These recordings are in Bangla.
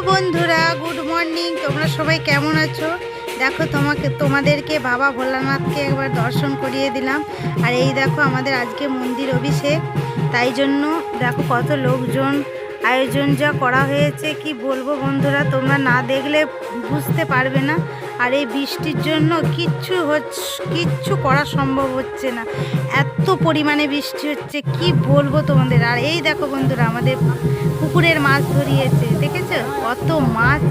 বন্ধুরা, গুড মর্নিং। তোমরা সবাই কেমন আছো? দেখো তোমাদেরকে বাবা ভোলানাথকে একবার দর্শন করিয়ে দিলাম। আর এই দেখো আমাদের আজকে মন্দির অভিষেক, তাই জন্য দেখো কত লোকজন, আয়োজন যা করা হয়েছে কি বলবো বন্ধুরা, তোমরা না দেখলে বুঝতে পারবে না। আর এই বৃষ্টির জন্য কিচ্ছু করা সম্ভব হচ্ছে না, এত পরিমাণে বৃষ্টি হচ্ছে কি বলবো তোমাদের। আর এই দেখো বন্ধুরা আমাদের পুকুরের মাছ ধরিয়েছে, দেখেছো কত মাছ,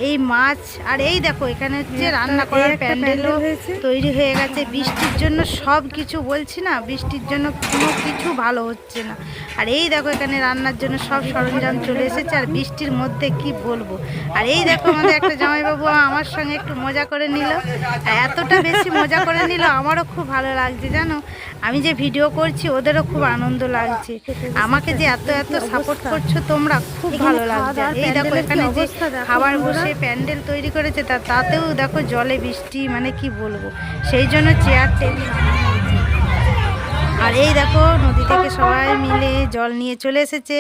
এই মাছ। আর এই দেখো এখানে হচ্ছে রান্না করার প্যান্ডেলও তৈরি হয়ে গেছে। বৃষ্টির জন্য সব কিছু বলছি না, বৃষ্টির জন্য কোনো কিছু ভালো হচ্ছে না। আর এই দেখো এখানে রান্নার জন্য সব সরঞ্জাম চলে এসেছে, আর বৃষ্টির মধ্যে কি বলবো। আর এই দেখো আমাদের একটা জামাইবাবু আমার সঙ্গে একটু মজা করে নিল, আর এতটা বেশি মজা করে নিল আমারও খুব ভালো লাগছে জানো। আমি যে ভিডিও করছি ওদেরও খুব আনন্দ লাগছে, আমাকে যে এত সাপোর্ট করছো তোমরা, খুব ভালো লাগছে। এই দেখো এখানে যে খাবার বসে প্যান্ডেল তৈরি করেছে তাতেও দেখো জলে বৃষ্টি, মানে কি বলবো, সেই জন্য চেয়ার টেবিল। আর এই দেখো নদী থেকে সবাই মিলে জল নিয়ে চলে এসেছে।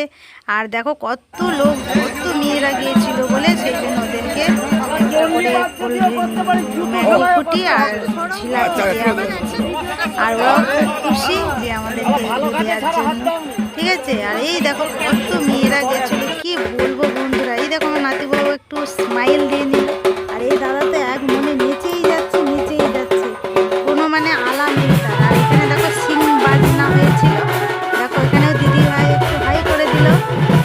আর দেখো কত লোক, কত মেয়েরা গিয়েছিল বলে সেই জন্য ওদেরকে ফুটি আর ঝিলাপি দেওয়া হচ্ছে। আর ওরাও খুব খুশি যে আমাদেরকে দেওয়ার জন্য, ঠিক আছে। আর এই দেখো কত মেয়েরা গেছিল কি বলবো বন্ধুরা। এই দেখো আমার নাতিবাবু একটু স্মাইল দিয়ে নিল, আর এই দাদা তো এক মনে নেচেই যাচ্ছে, কোনো মানে আলা নেই তার। আর এখানে দেখো সিং বাজনা হয়েছিল, দেখো এখানেও দিদি ভাই একটু ভাই করে দিল,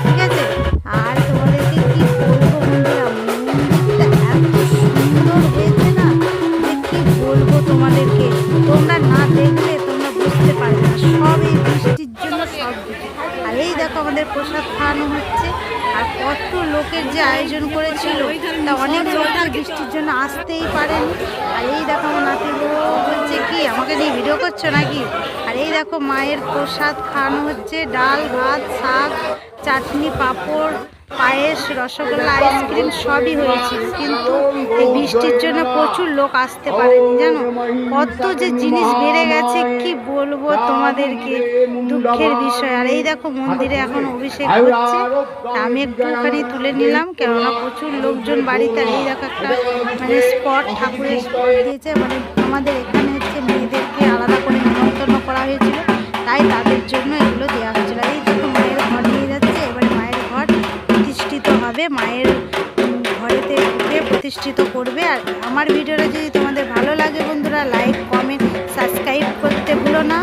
ঠিক আছে। আর তোমাদেরকে কি বলবো বন্ধুরা, মন্দিরটা এত সুন্দর হয়েছে না যে কি বলবো তোমাদেরকে, তোমরা না দেখলে তোমরা বুঝতে পারবে না। সব এই বৃষ্টির জন্য সব কিছু। আর এই দেখো আমাদের প্রসাদ খাওয়ানো হচ্ছে। আর কত লোকের যে আয়োজন করেছিল, তা অনেক লোক বৃষ্টির জন্য আসতেই পারেনি। আর এই দেখো আমার নাতি বলছে কি আমাকে নিয়ে ভিডিও করছো নাকি। আর এই দেখো মায়ের প্রসাদ খাওয়ানো হচ্ছে, ডাল ভাত শাক চাটনি পাঁপড় পায়েস রসগোল্লা আইসক্রিম সবই হয়েছিল, কিন্তু এই বৃষ্টির জন্য প্রচুর লোক আসতে পারেনি জানো। কত যে জিনিস বেড়ে গেছে কি বলবো তোমাদেরকে, দুঃখের বিষয়। আর এই দেখো মন্দিরে এখন অভিষেক হচ্ছে, আমি একটুখানি তুলে নিলাম কেননা প্রচুর লোকজন বাড়িতে। আর এই দেখো একটা মানে স্পট, ঠাকুরের স্পট দিয়েছে, মানে আমাদের এখানে হচ্ছে মেয়েদেরকে আলাদা করে নিমন্ত্রণ করা হয়েছিল, তাই তাদের জন্য এগুলো দেওয়া হয়েছিল। এই দেখো মায়ের ঘর নিয়ে যাচ্ছে, এবারে মায়ের ঘর প্রতিষ্ঠিত হবে, মায়ের ঘরেতে ঢুকে প্রতিষ্ঠিত করবে। আর আমার ভিডিওটা যদি তোমাদের ভালো লাগে বন্ধুরা, লাইক কমেন্ট সাবস্ক্রাইব করতে ভুলো না।